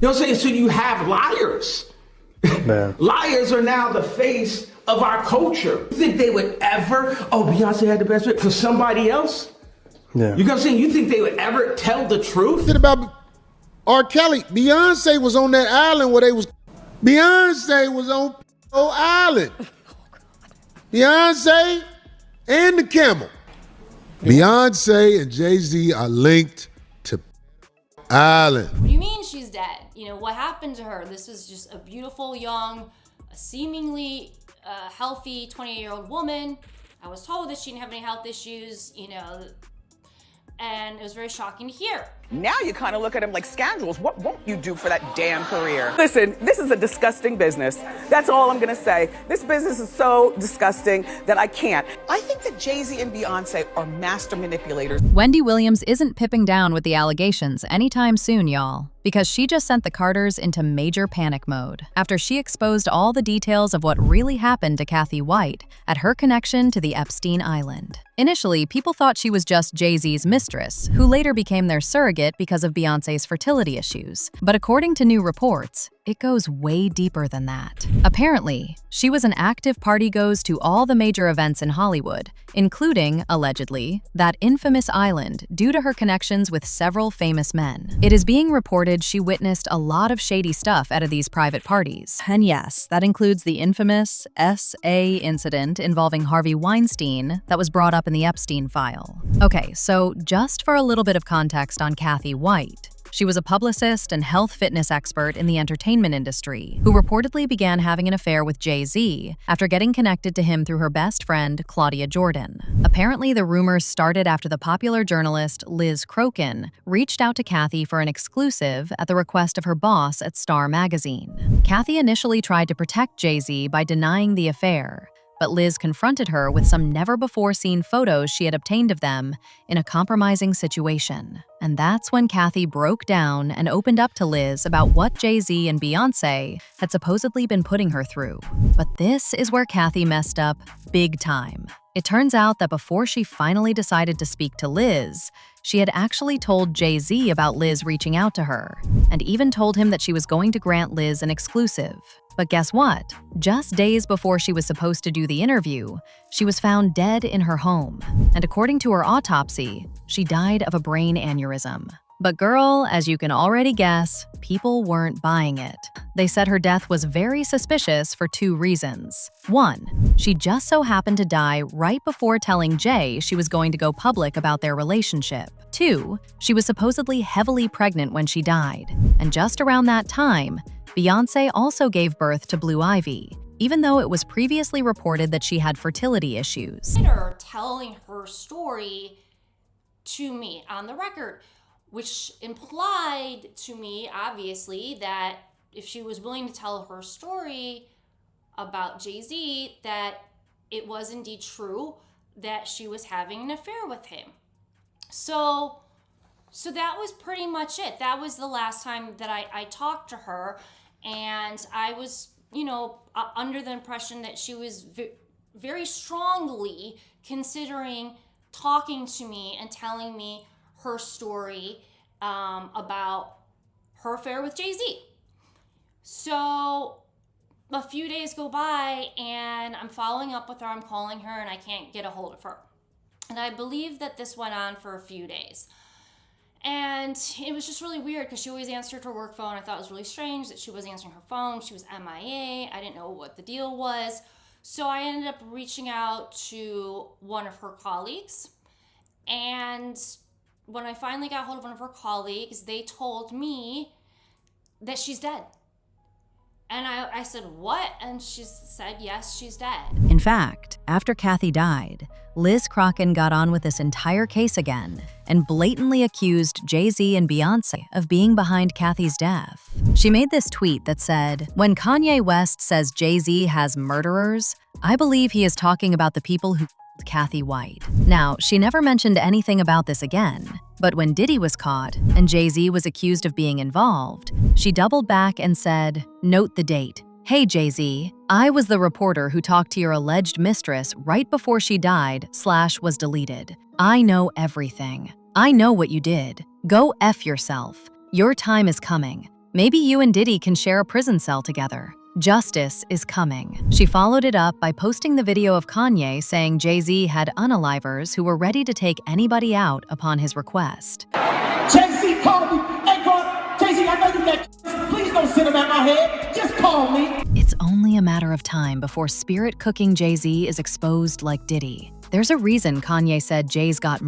know what I'm saying? So you have liars. Man. Liars are now the face of our culture. You think they would ever, oh, Beyonce had the best fit for somebody else? Yeah. You know what I'm saying? You think they would ever tell the truth? Shit about R. Kelly. Beyonce was on that island where Beyonce was on island. Beyonce and the camel. Beyonce and Jay-Z are linked to island. What do you mean she's dead? You know, what happened to her? This was just a beautiful, young, seemingly healthy 28-year-old woman. I was told that she didn't have any health issues, you know, and it was very shocking to hear. Now you kind of look at him like scoundrels. What won't you do for that damn career? Listen, this is a disgusting business. That's all I'm gonna say. This business is so disgusting that I can't. I think that Jay-Z and Beyonce are master manipulators. Wendy Williams isn't pipping down with the allegations anytime soon, y'all, because she just sent the Carters into major panic mode after she exposed all the details of what really happened to Cathy White at her connection to the Epstein Island. Initially, people thought she was just Jay-Z's mistress, who later became their surrogate because of Beyonce's fertility issues. But according to new reports, it goes way deeper than that. Apparently, she was an active party-goes to all the major events in Hollywood, including, allegedly, that infamous island due to her connections with several famous men. It is being reported she witnessed a lot of shady stuff out of these private parties. And yes, that includes the infamous SA incident involving Harvey Weinstein that was brought up in the Epstein file. Okay, so just for a little bit of context on Cathy White, she was a publicist and health fitness expert in the entertainment industry who reportedly began having an affair with Jay-Z after getting connected to him through her best friend, Claudia Jordan. Apparently, the rumors started after the popular journalist Liz Crokin reached out to Cathy for an exclusive at the request of her boss at Star magazine. Cathy initially tried to protect Jay-Z by denying the affair, but Liz confronted her with some never-before-seen photos she had obtained of them in a compromising situation. And that's when Cathy broke down and opened up to Liz about what Jay-Z and Beyonce had supposedly been putting her through. But this is where Cathy messed up big time. It turns out that before she finally decided to speak to Liz, she had actually told Jay-Z about Liz reaching out to her, and even told him that she was going to grant Liz an exclusive. But guess what? Just days before she was supposed to do the interview, she was found dead in her home. And according to her autopsy, she died of a brain aneurysm. But girl, as you can already guess, people weren't buying it. They said her death was very suspicious for two reasons. One, she just so happened to die right before telling Jay she was going to go public about their relationship. Two, she was supposedly heavily pregnant when she died. And just around that time, Beyonce also gave birth to Blue Ivy, even though it was previously reported that she had fertility issues. Her telling her story to me on the record, which implied to me, obviously, that if she was willing to tell her story about Jay-Z, that it was indeed true that she was having an affair with him. So that was pretty much it. That was the last time that I talked to her. And I was, you know, under the impression that she was very strongly considering talking to me and telling me her story about her affair with Jay-Z. So a few days go by and I'm following up with her, I'm calling her, and I can't get a hold of her. And I believe that this went on for a few days. And it was just really weird because she always answered her work phone. I thought it was really strange that she wasn't answering her phone. She was MIA. I didn't know what the deal was. So I ended up reaching out to one of her colleagues. And when I finally got hold of one of her colleagues, they told me that she's dead. And I said, what? And she said, yes, she's dead. In fact, after Cathy died, Liz Crokin got on with this entire case again and blatantly accused Jay-Z and Beyonce of being behind Cathy's death. She made this tweet that said, "When Kanye West says Jay-Z has murderers, I believe he is talking about the people who killed Cathy White." Now, she never mentioned anything about this again, but when Diddy was caught and Jay-Z was accused of being involved, she doubled back and said, "Note the date. Hey Jay-Z, I was the reporter who talked to your alleged mistress right before she died / was deleted. I know everything. I know what you did. Go F yourself. Your time is coming. Maybe you and Diddy can share a prison cell together. Justice is coming. She followed it up by posting the video of Kanye saying Jay-Z had unalivers who were ready to take anybody out upon his request. Jay-Z called me. Hey, God, Jay-Z, I know you got. Please don't send him at my head. Just call me. It's only a matter of time before spirit-cooking Jay-Z is exposed like Diddy. There's a reason Kanye said Jay's got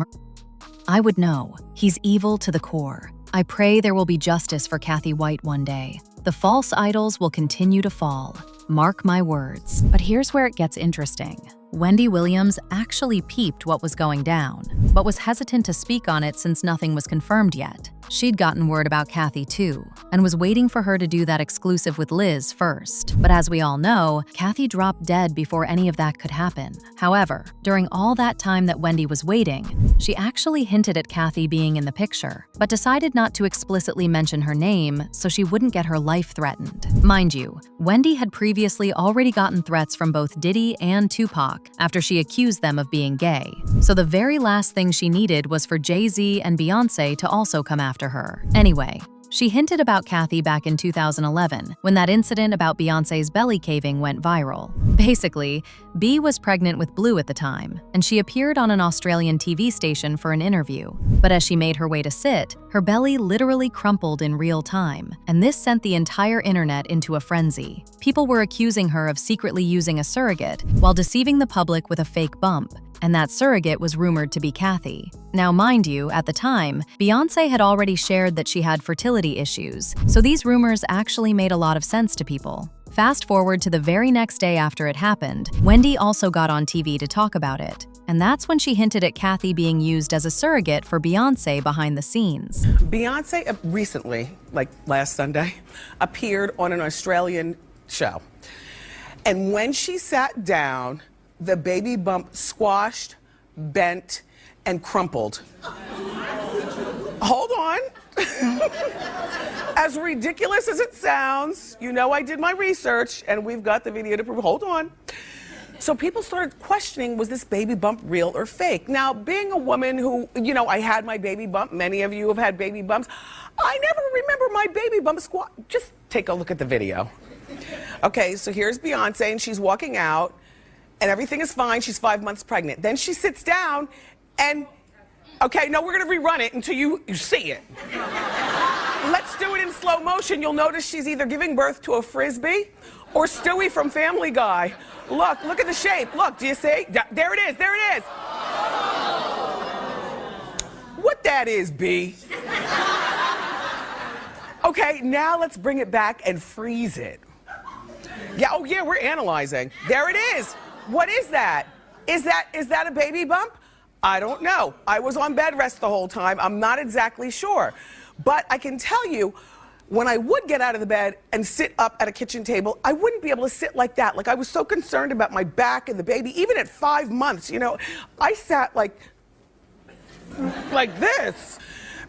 I would know. He's evil to the core. I pray there will be justice for Cathy White one day. The false idols will continue to fall. Mark my words. But here's where it gets interesting. Wendy Williams actually peeped what was going down, but was hesitant to speak on it since nothing was confirmed yet. She'd gotten word about Cathy too, and was waiting for her to do that exclusive with Liz first. But as we all know, Cathy dropped dead before any of that could happen. However, during all that time that Wendy was waiting, she actually hinted at Cathy being in the picture, but decided not to explicitly mention her name so she wouldn't get her life threatened. Mind you, Wendy had previously already gotten threats from both Diddy and Tupac after she accused them of being gay. So the very last thing she needed was for Jay-Z and Beyonce to also come after her. Anyway, she hinted about Cathy back in 2011 when that incident about Beyonce's belly caving went viral. Basically, Bey was pregnant with Blue at the time, and she appeared on an Australian TV station for an interview. But as she made her way to sit, her belly literally crumpled in real time, and this sent the entire internet into a frenzy. People were accusing her of secretly using a surrogate while deceiving the public with a fake bump, and that surrogate was rumored to be Cathy. Now, mind you, at the time, Beyonce had already shared that she had fertility issues, so these rumors actually made a lot of sense to people. Fast forward to the very next day after it happened, Wendy also got on TV to talk about it. And that's when she hinted at Cathy being used as a surrogate for Beyonce behind the scenes. Beyonce recently, like last Sunday, appeared on an Australian show. And when she sat down, the baby bump squashed, bent, and crumpled. Hold on. As ridiculous as it sounds, you know I did my research and we've got the video to prove. Hold on. So people started questioning, was this baby bump real or fake? Now, being a woman who, you know, I had my baby bump, many of you have had baby bumps, I never remember my baby bump squat. Just take a look at the video. Okay, so here's Beyonce and she's walking out and everything is fine, she's 5 months pregnant. Then she sits down and, okay, no, we're gonna rerun it until you see it. Let's do it in slow motion. You'll notice she's either giving birth to a Frisbee or Stewie from Family Guy. Look at the shape. Look, do you see? There it is, there it is. What that is, B? Okay, now let's bring it back and freeze it. Yeah, oh yeah, we're analyzing. There it is. What is that? Is that a baby bump? I don't know. I was on bed rest the whole time. I'm not exactly sure. But I can tell you, when I would get out of the bed and sit up at a kitchen table, I wouldn't be able to sit like that. Like, I was so concerned about my back and the baby. Even at 5 months, you know, I sat like this.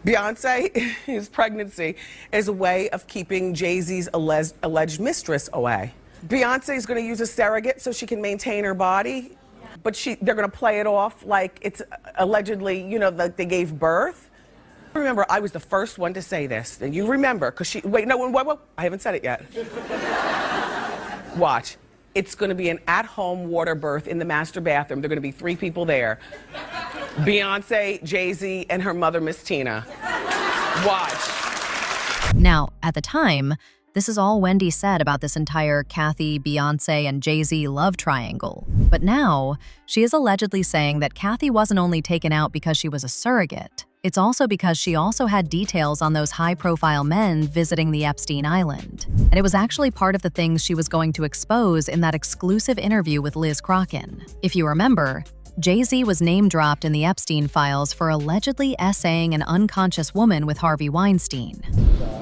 Beyonce's pregnancy is a way of keeping Jay-Z's alleged mistress away. Beyonce is going to use a surrogate so she can maintain her body, but they're going to play it off like it's allegedly, you know, like they gave birth. Remember, I was the first one to say this, and you remember, because wait, I haven't said it yet. Watch. It's going to be an at-home water birth in the master bathroom. There are going to be 3 people there. Beyonce, Jay-Z, and her mother, Miss Tina. Watch. Now, at the time, this is all Wendy said about this entire Cathy, Beyonce, and Jay-Z love triangle. But now, she is allegedly saying that Cathy wasn't only taken out because she was a surrogate. It's also because she also had details on those high-profile men visiting the Epstein Island. And it was actually part of the things she was going to expose in that exclusive interview with Liz Crocken. If you remember, Jay-Z was name-dropped in the Epstein files for allegedly essaying an unconscious woman with Harvey Weinstein.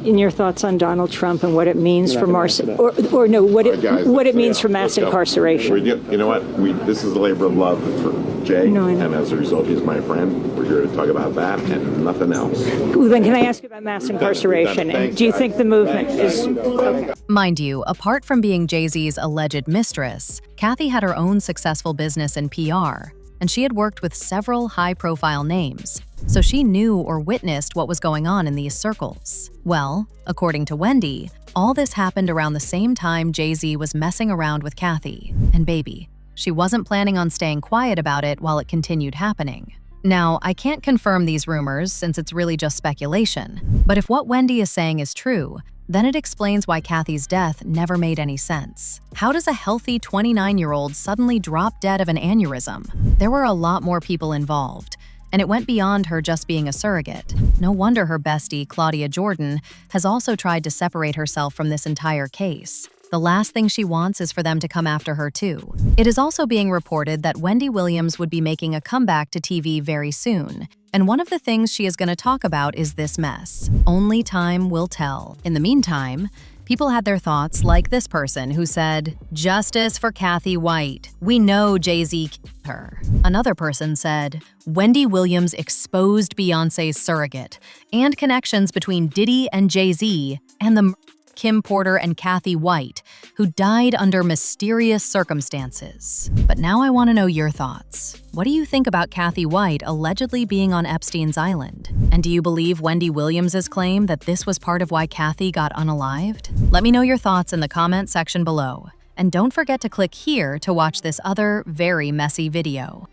In your thoughts on Donald Trump and what it means for mass incarceration? You know what? This is a labor of love for Jay, and as a result, he's my friend. We're here to talk about that and nothing else. Well, then can I ask you about mass incarceration? And do you think the movement is... Okay. Mind you, apart from being Jay-Z's alleged mistress, Cathy had her own successful business in PR. and she had worked with several high-profile names, so she knew or witnessed what was going on in these circles. Well, according to Wendy, all this happened around the same time Jay-Z was messing around with Cathy. And baby, she wasn't planning on staying quiet about it while it continued happening. Now, I can't confirm these rumors since it's really just speculation, but if what Wendy is saying is true, then it explains why Cathy's death never made any sense. How does a healthy 29-year-old suddenly drop dead of an aneurysm? There were a lot more people involved, and it went beyond her just being a surrogate. No wonder her bestie, Claudia Jordan, has also tried to separate herself from this entire case. The last thing she wants is for them to come after her too. It is also being reported that Wendy Williams would be making a comeback to TV very soon, and one of the things she is going to talk about is this mess. Only time will tell. In the meantime, people had their thoughts, like this person who said, "Justice for Cathy White. We know Jay-Z killed her." Another person said, "Wendy Williams exposed Beyonce's surrogate and connections between Diddy and Jay-Z and the Kim Porter and Cathy White, who died under mysterious circumstances." But now I want to know your thoughts. What do you think about Cathy White allegedly being on Epstein's island? And do you believe Wendy Williams' claim that this was part of why Cathy got unalived? Let me know your thoughts in the comment section below. And don't forget to click here to watch this other very messy video.